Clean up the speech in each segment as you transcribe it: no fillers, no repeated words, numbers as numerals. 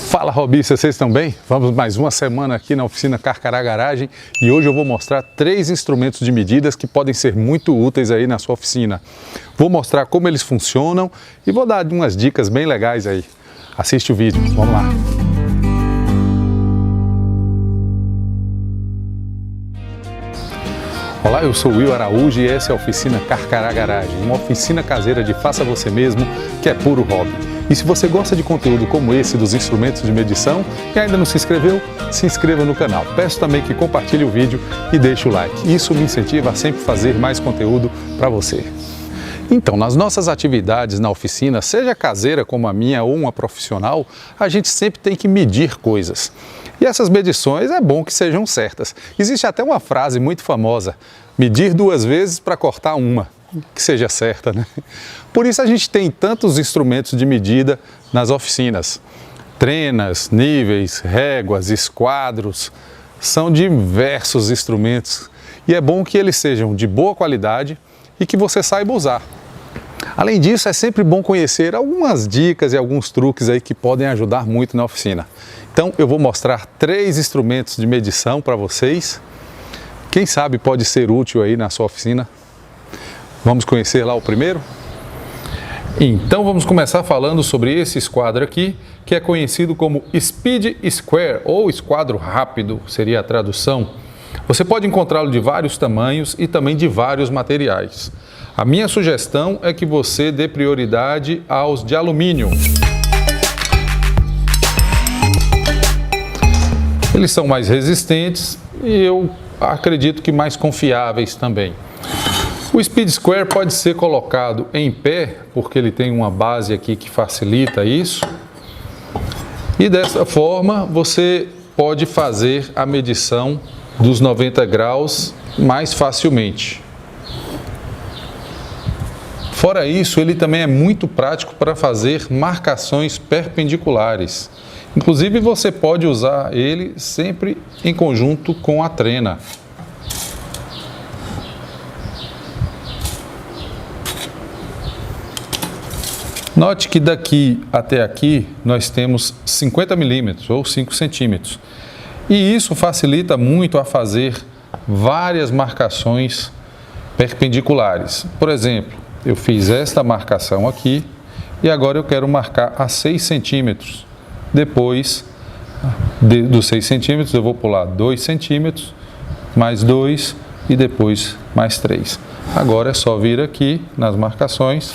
Fala robistas, vocês estão bem? Vamos mais uma semana aqui na oficina Carcará Garagem e hoje eu vou mostrar 3 instrumentos de medidas que podem ser muito úteis aí na sua oficina. Vou mostrar como eles funcionam e vou dar umas dicas bem legais aí. Assiste o vídeo, vamos lá! Olá, eu sou o Will Araújo e essa é a oficina Carcará Garagem, uma oficina caseira de faça você mesmo que é puro hobby. E se você gosta de conteúdo como esse dos instrumentos de medição e ainda não se inscreveu, se inscreva no canal. Peço também que compartilhe o vídeo e deixe o like. Isso me incentiva a sempre fazer mais conteúdo para você. Então, nas nossas atividades na oficina, seja caseira como a minha ou uma profissional, a gente sempre tem que medir coisas. E essas medições é bom que sejam certas. Existe até uma frase muito famosa, medir 2 vezes para cortar uma. Que seja certa, né? Por isso a gente tem tantos instrumentos de medida nas oficinas. Trenas, níveis, réguas, esquadros, são diversos instrumentos e é bom que eles sejam de boa qualidade e que você saiba usar. Além disso, é sempre bom conhecer algumas dicas e alguns truques aí que podem ajudar muito na oficina. Então eu vou mostrar 3 instrumentos de medição para vocês. Quem sabe pode ser útil aí na sua oficina. Vamos conhecer lá o primeiro? Então vamos começar falando sobre esse esquadro aqui, que é conhecido como Speed Square, ou esquadro rápido, seria a tradução. Você pode encontrá-lo de vários tamanhos e também de vários materiais. A minha sugestão é que você dê prioridade aos de alumínio. Eles são mais resistentes e eu acredito que mais confiáveis também. O Speed Square pode ser colocado em pé, porque ele tem uma base aqui que facilita isso. E dessa forma você pode fazer a medição dos 90 graus mais facilmente. Fora isso, ele também é muito prático para fazer marcações perpendiculares. Inclusive você pode usar ele sempre em conjunto com a trena. Note que daqui até aqui nós temos 50 milímetros ou 5 centímetros. E isso facilita muito a fazer várias marcações perpendiculares. Por exemplo, eu fiz esta marcação aqui e agora eu quero marcar a 6 centímetros. Depois dos 6 centímetros eu vou pular 2 centímetros, mais 2 e depois mais 3. Agora é só vir aqui nas marcações.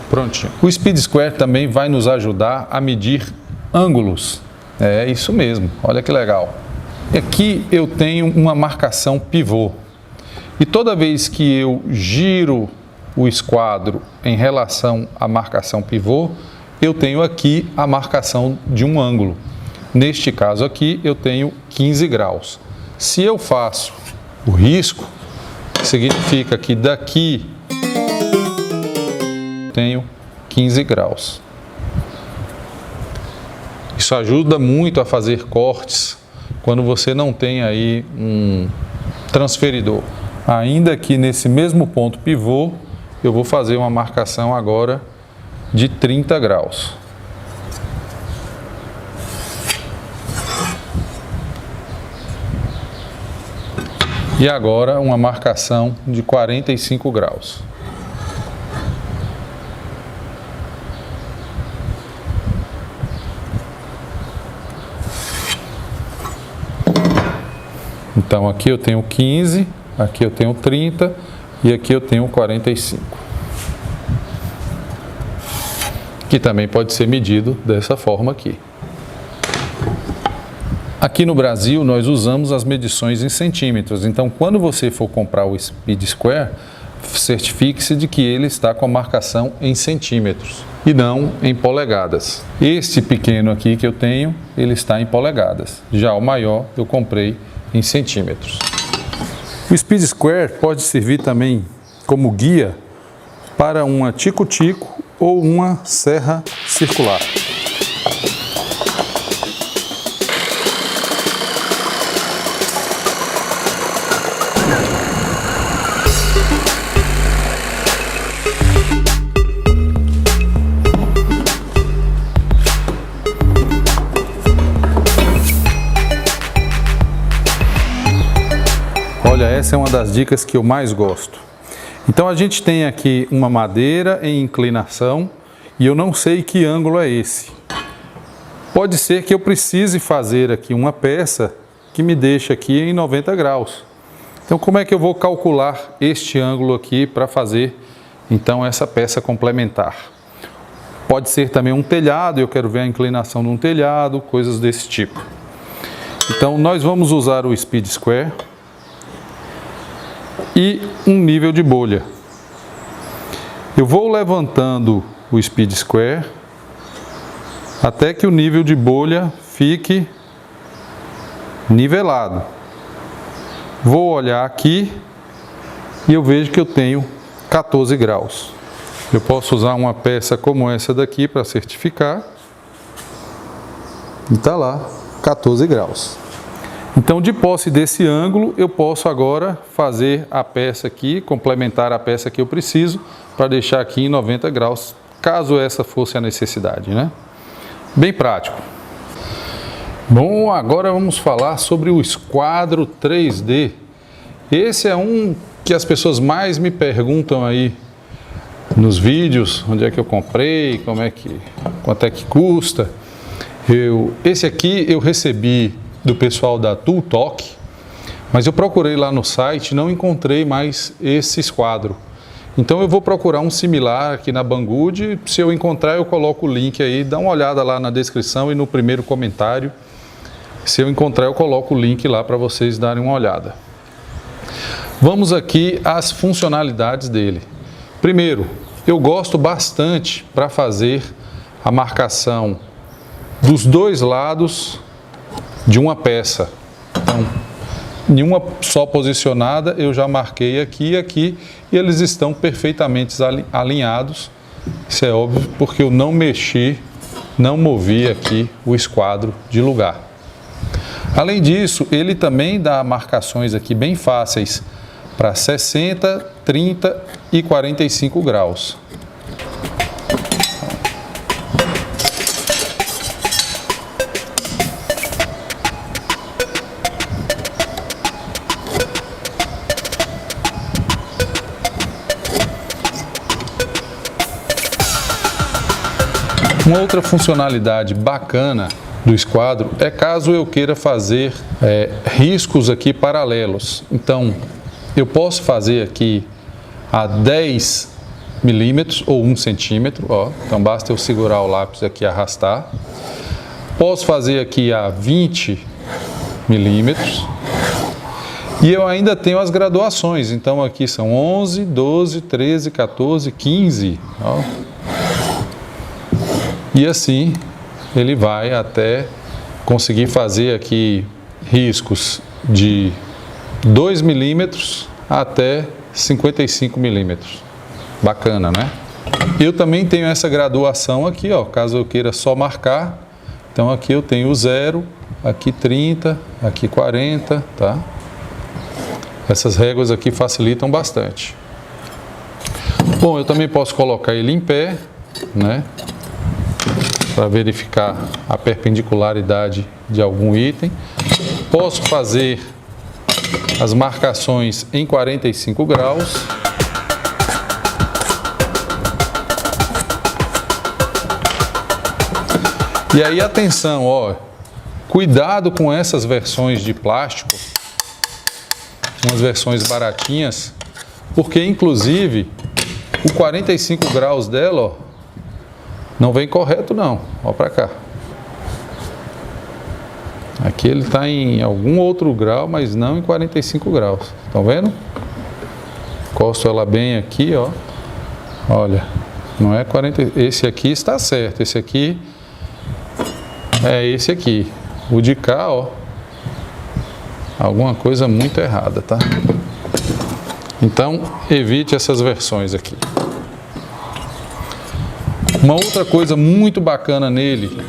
Prontinho. O Speed Square também vai nos ajudar a medir ângulos. É isso mesmo, olha que legal. Aqui eu tenho uma marcação pivô. E toda vez que eu giro o esquadro em relação à marcação pivô, eu tenho aqui a marcação de um ângulo. Neste caso aqui eu tenho 15 graus. Se eu faço o risco, significa que daqui tenho 15 graus. Isso ajuda muito a fazer cortes quando você não tem aí um transferidor. Ainda que nesse mesmo ponto pivô, eu vou fazer uma marcação agora de 30 graus. E agora uma marcação de 45 graus. Então aqui eu tenho 15, aqui eu tenho 30 e aqui eu tenho 45. Que também pode ser medido dessa forma aqui. Aqui no Brasil nós usamos as medições em centímetros, então quando você for comprar o Speed Square, certifique-se de que ele está com a marcação em centímetros e não em polegadas. Este pequeno aqui que eu tenho, ele está em polegadas. Já o maior eu comprei em centímetros. O Speed Square pode servir também como guia para uma tico-tico ou uma serra circular. Olha, essa é uma das dicas que eu mais gosto. Então a gente tem aqui uma madeira em inclinação e eu não sei que ângulo é esse. Pode ser que eu precise fazer aqui uma peça que me deixe aqui em 90 graus. Então como é que eu vou calcular este ângulo aqui para fazer então essa peça complementar? Pode ser também um telhado, eu quero ver a inclinação de um telhado, coisas desse tipo. Então nós vamos usar o Speed Square e um nível de bolha. Eu vou levantando o Speed Square até que o nível de bolha fique nivelado. Vou olhar aqui e eu vejo que eu tenho 14 graus. Eu posso usar uma peça como essa daqui para certificar. E está lá, 14 graus. Então, de posse desse ângulo, eu posso agora fazer a peça aqui, complementar a peça que eu preciso, para deixar aqui em 90 graus, caso essa fosse a necessidade, né? Bem prático. Bom, agora vamos falar sobre o esquadro 3D. Esse é um que as pessoas mais me perguntam aí nos vídeos, onde é que eu comprei, quanto é que custa. Esse aqui eu recebi do pessoal da Tool Talk, mas eu procurei lá no site, não encontrei mais esse esquadro. Então eu vou procurar um similar aqui na Banggood, se eu encontrar eu coloco o link aí, dá uma olhada lá na descrição e no primeiro comentário. Se eu encontrar eu coloco o link lá para vocês darem uma olhada. Vamos aqui às funcionalidades dele. Primeiro, eu gosto bastante para fazer a marcação dos dois lados de uma peça. Então, em uma só posicionada, eu já marquei aqui e aqui, e eles estão perfeitamente alinhados. Isso é óbvio, porque eu não mexi, não movi aqui o esquadro de lugar. Além disso, ele também dá marcações aqui bem fáceis para 60, 30 e 45 graus. Uma outra funcionalidade bacana do esquadro é caso eu queira fazer riscos aqui paralelos. Então, eu posso fazer aqui a 10 milímetros ou 1 centímetro, ó. Então basta eu segurar o lápis aqui e arrastar. Posso fazer aqui a 20 milímetros. E eu ainda tenho as graduações. Então aqui são 11, 12, 13, 14, 15, ó. E assim ele vai até conseguir fazer aqui riscos de 2 milímetros até 55 milímetros. Bacana, né? Eu também tenho essa graduação aqui, ó, caso eu queira só marcar. Então aqui eu tenho o 0, aqui 30, aqui 40, tá? Essas réguas aqui facilitam bastante. Bom, eu também posso colocar ele em pé, né? Para verificar a perpendicularidade de algum item. Posso fazer as marcações em 45 graus. E aí, atenção, ó, cuidado com essas versões de plástico, umas versões baratinhas, porque inclusive o 45 graus dela, ó, não vem correto não, ó para cá. Aqui ele está em algum outro grau, mas não em 45 graus. Estão vendo? Encosto ela bem aqui, ó. Olha, não é 40. Esse aqui está certo. Esse aqui é esse aqui. O de cá, ó. Alguma coisa muito errada, tá? Então, evite essas versões aqui. Uma outra coisa muito bacana nele,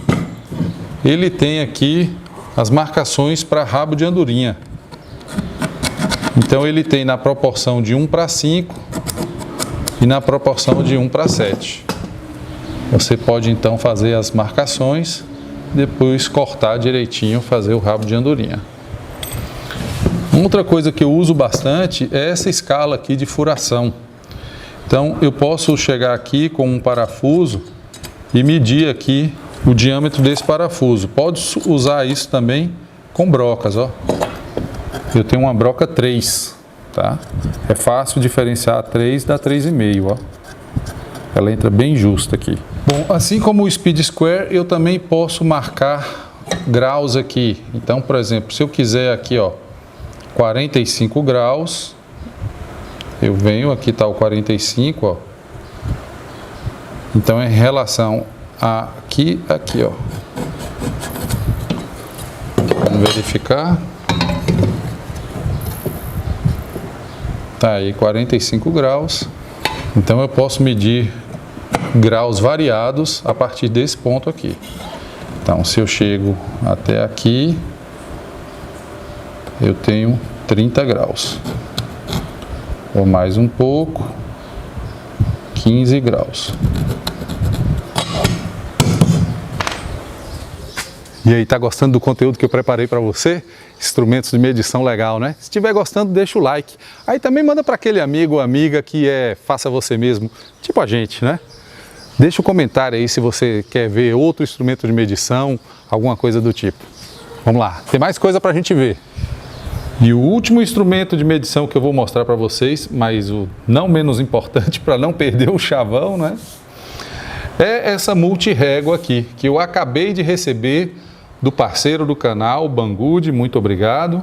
ele tem aqui as marcações para rabo de andorinha. Então ele tem na proporção de 1:5 e na proporção de 1:7. Você pode então fazer as marcações, depois cortar direitinho, fazer o rabo de andorinha. Outra coisa que eu uso bastante é essa escala aqui de furação. Então eu posso chegar aqui com um parafuso e medir aqui o diâmetro desse parafuso. Pode usar isso também com brocas, ó. Eu tenho uma broca 3, tá? É fácil diferenciar a 3 da 3,5, ó. Ela entra bem justa aqui. Bom, assim como o Speed Square, eu também posso marcar graus aqui. Então, por exemplo, se eu quiser aqui, ó, 45 graus, eu venho, aqui está o 45, ó. Então, em relação a aqui, ó. Vamos verificar. Tá aí 45 graus. Então, eu posso medir graus variados a partir desse ponto aqui. Então, se eu chego até aqui, eu tenho 30 graus. Ou mais um pouco, 15 graus. E aí, tá gostando do conteúdo que eu preparei para você? Instrumentos de medição legal, né? Se estiver gostando, deixa o like. Aí também manda para aquele amigo ou amiga que faça você mesmo, tipo a gente, né? Deixa um comentário aí se você quer ver outro instrumento de medição, alguma coisa do tipo. Vamos lá, tem mais coisa para a gente ver. E o último instrumento de medição que eu vou mostrar para vocês, mas o não menos importante para não perder o chavão, né? É essa multirrégua aqui, que eu acabei de receber do parceiro do canal, Banggood, muito obrigado.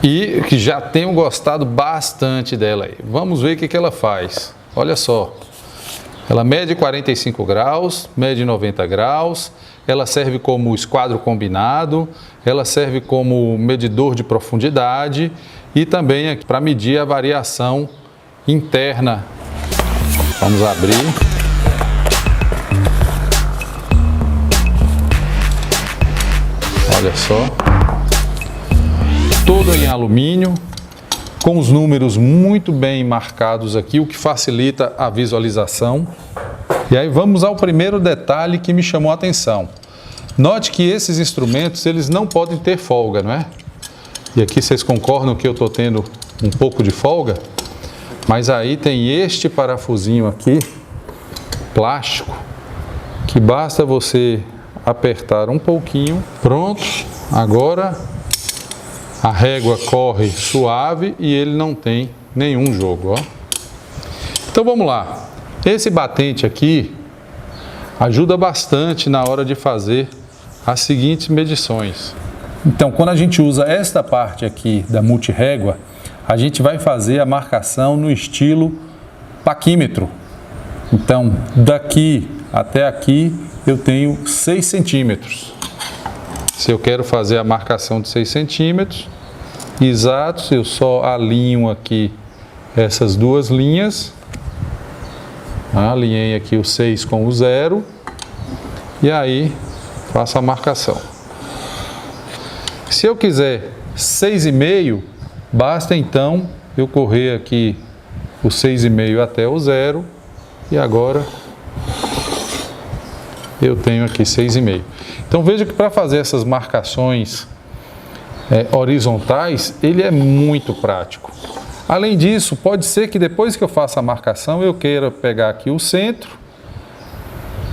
E que já tenho gostado bastante dela aí. Vamos ver o que ela faz. Olha só. Ela mede 45 graus, mede 90 graus, ela serve como esquadro combinado, ela serve como medidor de profundidade e também para medir a variação interna. Vamos abrir. Olha só. Todo em alumínio, com os números muito bem marcados aqui, o que facilita a visualização. E aí vamos ao primeiro detalhe que me chamou a atenção. Note que esses instrumentos, eles não podem ter folga, não é? E aqui vocês concordam que eu estou tendo um pouco de folga? Mas aí tem este parafusinho aqui, plástico, que basta você apertar um pouquinho. Pronto, agora a régua corre suave e ele não tem nenhum jogo, ó. Então vamos lá. Esse batente aqui ajuda bastante na hora de fazer as seguintes medições. Então, quando a gente usa esta parte aqui da multirrégua, a gente vai fazer a marcação no estilo paquímetro. Então, daqui até aqui eu tenho 6 centímetros. Se eu quero fazer a marcação de 6 centímetros exatos, eu só alinho aqui essas duas linhas. Alinhei aqui o 6 com o 0 e aí faço a marcação. Se eu quiser 6,5, basta então eu correr aqui o 6,5 até o 0 e agora eu tenho aqui 6,5. Então veja que para fazer essas marcações horizontais, ele é muito prático. Além disso, pode ser que depois que eu faça a marcação, eu queira pegar aqui o centro,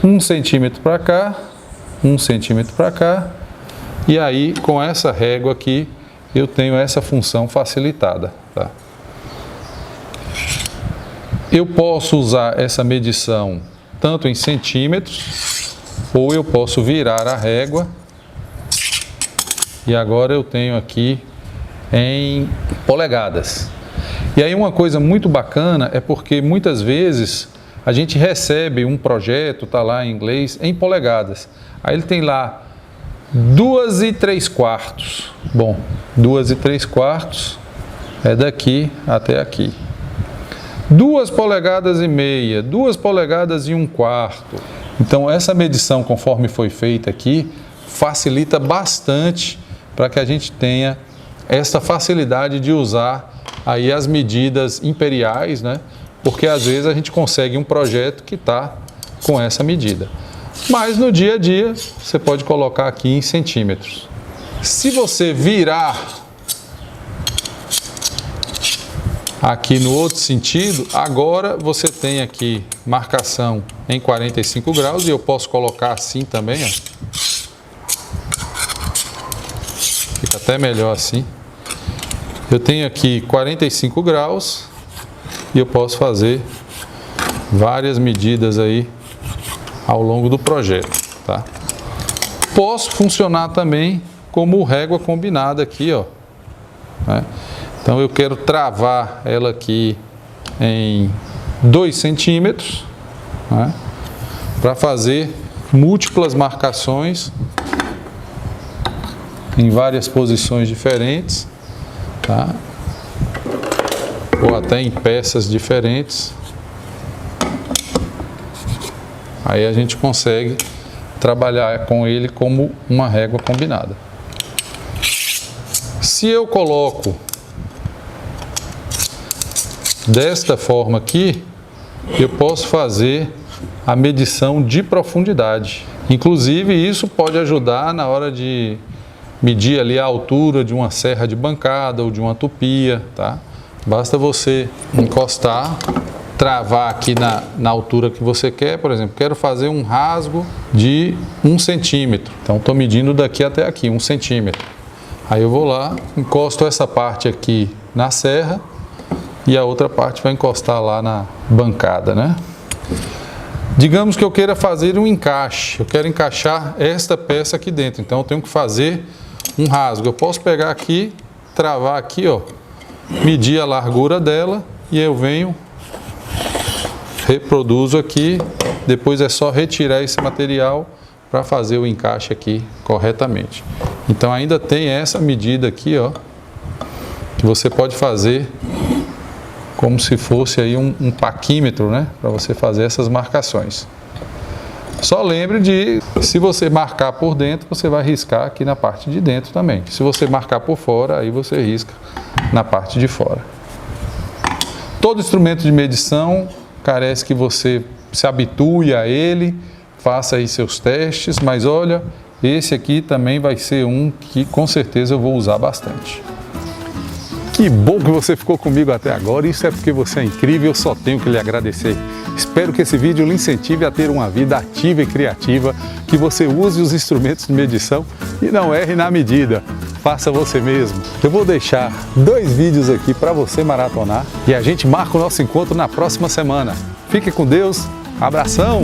1 centímetro para cá, 1 centímetro para cá, e aí com essa régua aqui, eu tenho essa função facilitada, tá? Eu posso usar essa medição tanto em centímetros, ou eu posso virar a régua, e agora eu tenho aqui em polegadas. E aí uma coisa muito bacana é porque muitas vezes a gente recebe um projeto, tá lá em inglês, em polegadas. Aí ele tem lá 2 3/4. Bom, 2 3/4 é daqui até aqui. 2 polegadas e meia, 2 polegadas e 1/4. Então essa medição, conforme foi feita aqui, facilita bastante para que a gente tenha essa facilidade de usar aí as medidas imperiais, né? Porque às vezes a gente consegue um projeto que está com essa medida. Mas no dia a dia você pode colocar aqui em centímetros. Se você virar Aqui no outro sentido, agora você tem aqui marcação em 45 graus e eu posso colocar assim também, ó. Fica até melhor assim. Eu tenho aqui 45 graus e eu posso fazer várias medidas aí ao longo do projeto, tá? Posso funcionar também como régua combinada aqui, ó, né? Então eu quero travar ela aqui em 2 centímetros, né, para fazer múltiplas marcações em várias posições diferentes, tá? Ou até em peças diferentes. Aí a gente consegue trabalhar com ele como uma régua combinada. Se eu coloco desta forma aqui, eu posso fazer a medição de profundidade. Inclusive, isso pode ajudar na hora de medir ali a altura de uma serra de bancada ou de uma tupia, tá? Basta você encostar, travar aqui na altura que você quer. Por exemplo, quero fazer um rasgo de 1 centímetro. Então, estou medindo daqui até aqui, 1 centímetro. Aí eu vou lá, encosto essa parte aqui na serra e a outra parte vai encostar lá na bancada, né? Digamos que eu queira fazer um encaixe, eu quero encaixar esta peça aqui dentro, então eu tenho que fazer um rasgo. Eu posso pegar aqui, travar aqui, ó, medir a largura dela e eu venho, reproduzo aqui, depois é só retirar esse material para fazer o encaixe aqui corretamente. Então ainda tem essa medida aqui, ó, que você pode fazer como se fosse aí um paquímetro, né, para você fazer essas marcações. Só lembre de, se você marcar por dentro, você vai riscar aqui na parte de dentro também. Se você marcar por fora, aí você risca na parte de fora. Todo instrumento de medição carece que você se habitue a ele, faça aí seus testes, mas olha, esse aqui também vai ser um que com certeza eu vou usar bastante. Que bom que você ficou comigo até agora, isso é porque você é incrível, eu só tenho que lhe agradecer. Espero que esse vídeo lhe incentive a ter uma vida ativa e criativa, que você use os instrumentos de medição e não erre na medida. Faça você mesmo. Eu vou deixar 2 vídeos aqui para você maratonar e a gente marca o nosso encontro na próxima semana. Fique com Deus, abração!